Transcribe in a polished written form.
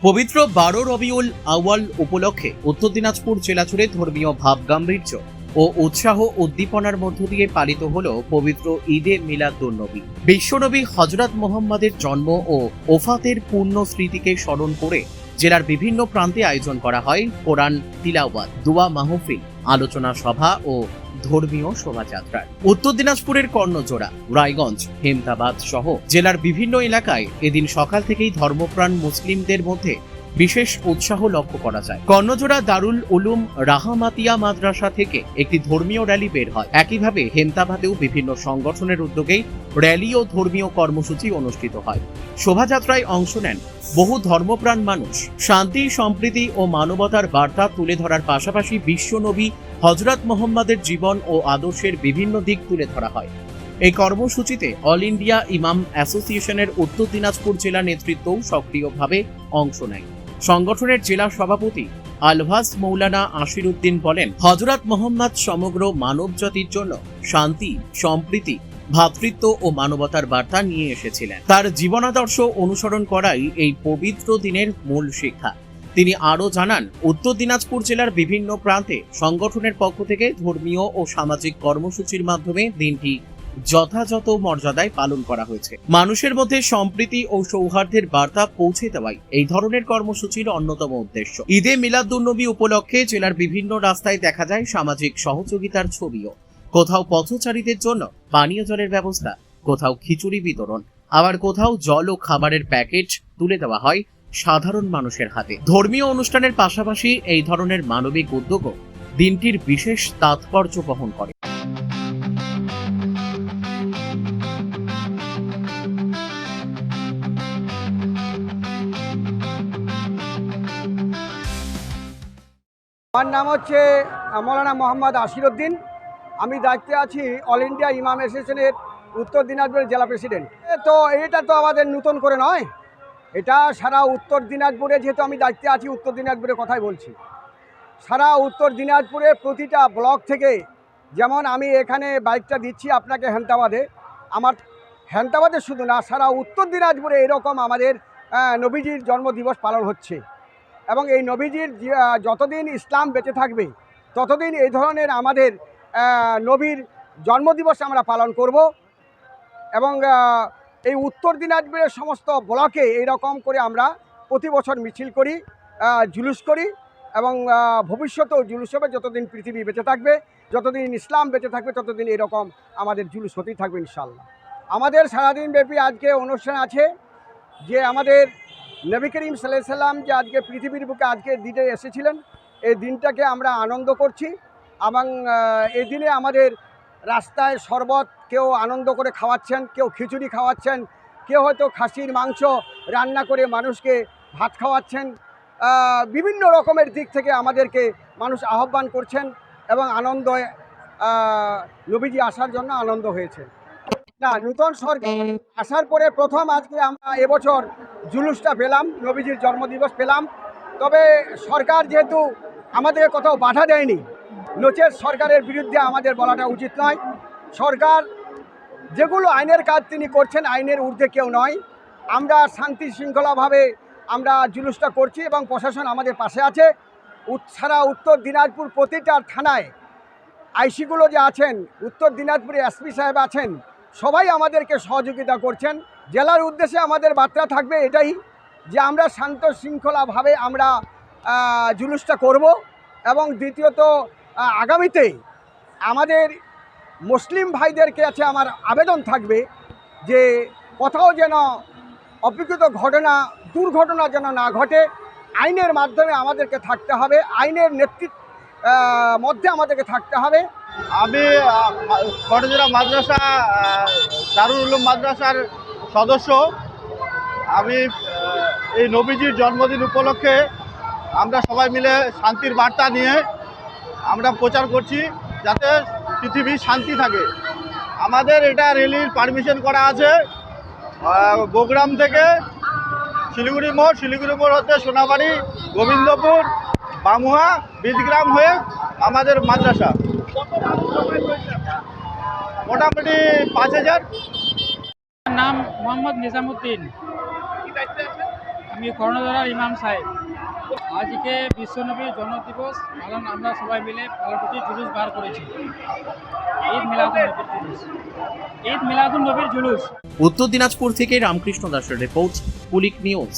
পবিত্র 12 রবিউল আউয়াল উপলক্ষে উত্তর দিনাজপুর জেলা জুড়ে ধর্মীয় ভাবগাম্ভীর্য ও উৎসাহ উদ্দীপনার মধ্য দিয়ে পালিত হলো পবিত্র ঈদে মিলাদুন্নবী। বিশ্বনবী হযরত মুহাম্মদের জন্ম ও ওফাতের পূর্ণ স্মৃতিকে স্মরণ করে জেলার বিভিন্ন প্রান্তে আয়োজন করা হয় কোরআন তিলাওয়াত, দোয়া মাহফিল, আলোচনা সভা ও ধর্মীয় শোভাযাত্রা। উত্তর দিনাজপুরের কর্ণজোড়া, রায়গঞ্জ, হেমতাবাদ সহ জেলার বিভিন্ন এলাকায় এদিন সকাল থেকেই ধর্মপ্রাণ মুসলিমদের মধ্যে বিশেষ উৎসাহ লক্ষ্য করা যায়। কর্ণজোড়া দারুল উলুম রাহমাতিয়া মাদ্রাসা থেকে একটি ধর্মীয় র্যালি বের হয়। একইভাবে হেমতাবাদেও বিভিন্ন সংগঠনের উদ্যোগেই র্যালি ও ধর্মীয় কর্মসূচি অনুষ্ঠিত হয়। শোভাযাত্রায় অংশ নেন বহু ধর্মপ্রাণ মানুষ। শান্তি, সম্প্রীতি ও মানবতার বার্তা তুলে ধরার পাশাপাশি বিশ্বনবী হযরত মুহাম্মদের জীবন ও আদর্শের বিভিন্ন দিক তুলে ধরা হয়। এই কর্মসূচিতে অল ইন্ডিয়া ইমাম অ্যাসোসিয়েশনের উত্তর দিনাজপুর জেলা নেতৃত্বও সক্রিয়ভাবে অংশ নেয়। সংগঠনের জেলা সভাপতি আলভাস মৌলানা আশিরউদ্দিন বলেন, হযরত মুহাম্মদ সমগ্র মানবজাতির জন্য শান্তি, সম্প্রীতি, ভ্রাতৃত্ব ও মানবতার বার্তা নিয়ে এসেছিলেন। তার জীবনাদর্শ অনুসরণ করাই এই পবিত্র দিনের মূল শিক্ষা। তিনি আরও জানান, উত্তর দিনাজপুর জেলার বিভিন্ন প্রান্তে সংগঠনের পক্ষ থেকে ধর্মীয় ও সামাজিক কর্মসূচির মাধ্যমে দিনটি যথাযথ মর্যাদায় পালন করা হয়েছে। মানুষের মধ্যে সম্প্রীতি ও সৌহার্দ্যের বার্তা পৌঁছে দেওয়াই এই ধরনের কর্মসূচির অন্যতম উদ্দেশ্য। ঈদে মিলাদুন্নবী উপলক্ষে জেলার বিভিন্ন রাস্তায় দেখা যায় সামাজিক সহযোগিতার ছবিও। কোথাও পথচারীদের জন্য পানীয় জলের ব্যবস্থা, কোথাও খিচুড়ি বিতরণ, আবার কোথাও জল ও খাবারের প্যাকেট তুলে দেওয়া হয় সাধারণ মানুষের হাতে। ধর্মীয় অনুষ্ঠানের পাশাপাশি এই ধরনের মানবিক উদ্যোগও দিনটির বিশেষ তাৎপর্য বহন করে। আমার নাম হচ্ছে মৌলানা মোহাম্মদ আশিরউদ্দিন। আমি দায়িত্বে আছি অল ইন্ডিয়া ইমাম অ্যাসোসিয়েশনের উত্তর দিনাজপুরের জেলা প্রেসিডেন্ট। তো এটা তো আমাদের নতুন করে নয়, এটা সারা উত্তর দিনাজপুরে, যেহেতু আমি দায়িত্বে আছি উত্তর দিনাজপুরের কথাই বলছি, সারা উত্তর দিনাজপুরে প্রতিটা ব্লক থেকে, যেমন আমি এখানে বাইকটা দিচ্ছি আপনাকে হেমতাবাদে, আমার হেমতাবাদে শুধু না, সারা উত্তর দিনাজপুরে এরকম আমাদের নবীজির জন্মদিবস পালন হচ্ছে। এবং এই নবীজির যতদিন ইসলাম বেঁচে থাকবে ততদিন এই ধরনের আমাদের নবীর জন্মদিবস আমরা পালন করব। এবং এই উত্তর দিনাজপুরের সমস্ত ব্লকে এইরকম করে আমরা প্রতি বছর মিছিল করি, জুলুস করি, এবং ভবিষ্যতেও জুলুস হবে। যতদিন পৃথিবী বেঁচে থাকবে, যতদিন ইসলাম বেঁচে থাকবে, ততদিন এরকম আমাদের জুলুস হতেই থাকবে ইনশাআল্লাহ। আমাদের সারাদিন ব্যাপী আজকে অনুষ্ঠান আছে, যে আমাদের নবী করিম সাল্লাল্লাহু আলাইহি সাল্লাম যে আজকে পৃথিবীর বুকে আজকে দিনে এসেছিলেন, এই দিনটাকে আমরা আনন্দ করছি। এবং এই দিনে আমাদের রাস্তায় শরবত কেউ আনন্দ করে খাওয়াচ্ছেন, কেউ খিচুড়ি খাওয়াচ্ছেন, কেউ হয়তো খাসির মাংস রান্না করে মানুষকে ভাত খাওয়াচ্ছেন। বিভিন্ন রকমের দিক থেকে আমাদেরকে মানুষ আহ্বান করছেন এবং আনন্দ, নবীজি আসার জন্য আনন্দ হয়েছে। না, নূতন সরকার আসার পরে প্রথম আজকে আমরা এবছর জুলুসটা পেলাম, নবীজির জন্মদিবস পেলাম। তবে সরকার যেহেতু আমাদের কোথাও বাধা দেয়নি, নচেত সরকারের বিরুদ্ধে আমাদের বলাটা উচিত নয়। সরকার যেগুলো আইনের কাজ তিনি করছেন, আইনের ঊর্ধ্বে কেউ নয়। আমরা শান্তি শৃঙ্খলাভাবে আমরা জুলুসটা করছি এবং প্রশাসন আমাদের পাশে আছে। সারা উত্তর দিনাজপুর প্রতিটা থানায় আইসিগুলো যে আছেন, উত্তর দিনাজপুরে এসপি সাহেব আছেন, সবাই আমাদেরকে সহযোগিতা করছেন। জেলার উদ্দেশ্যে আমাদের বার্তা থাকবে এটাই, যে আমরা শান্ত শৃঙ্খলাভাবে আমরা জুলুসটা করব। এবং দ্বিতীয়ত, আগামীতে আমাদের মুসলিম ভাইদের কাছে আমার আবেদন থাকবে যে কোথাও যেন অপ্রকৃত ঘটনা, দুর্ঘটনা যেন না ঘটে। আইনের মাধ্যমে আমাদেরকে থাকতে হবে, আইনের নেতৃত্ব মধ্যে আমাদেরকে থাকতে হবে। আমি কর্ণজোড়া মাদ্রাসা, দারুল উলুম মাদ্রাসার সদস্য। আমি এই নবীজির জন্মদিন উপলক্ষে আমরা সবাই মিলে শান্তির বার্তা নিয়ে আমরা প্রচার করছি, যাতে পৃথিবী শান্তি থাকে। আমাদের এটা র্যালির পারমিশন করা আছে গোগ্রাম থেকে শিলিগুড়ি মোড় হতে সোনাবাড়ি, গোবিন্দপুর, বামুয়া, বীজগ্রাম হয়ে আমাদের মাদ্রাসা। মোটামুটি 5000। নাম মোহাম্মদ নিজামুদ্দিন। আমি কর্ণধারার ইমাম সাহেব। আজকে বিশ্বনবীর জন্মদিবস পালন আমরা সবাই মিলে পালন করছি, জুলুস বার করেছি। ঈদ মিলাদুন নবীর জুলুস। উত্তর দিনাজপুর থেকে রামকৃষ্ণ দাসের রিপোর্ট, কুলিক নিউজ।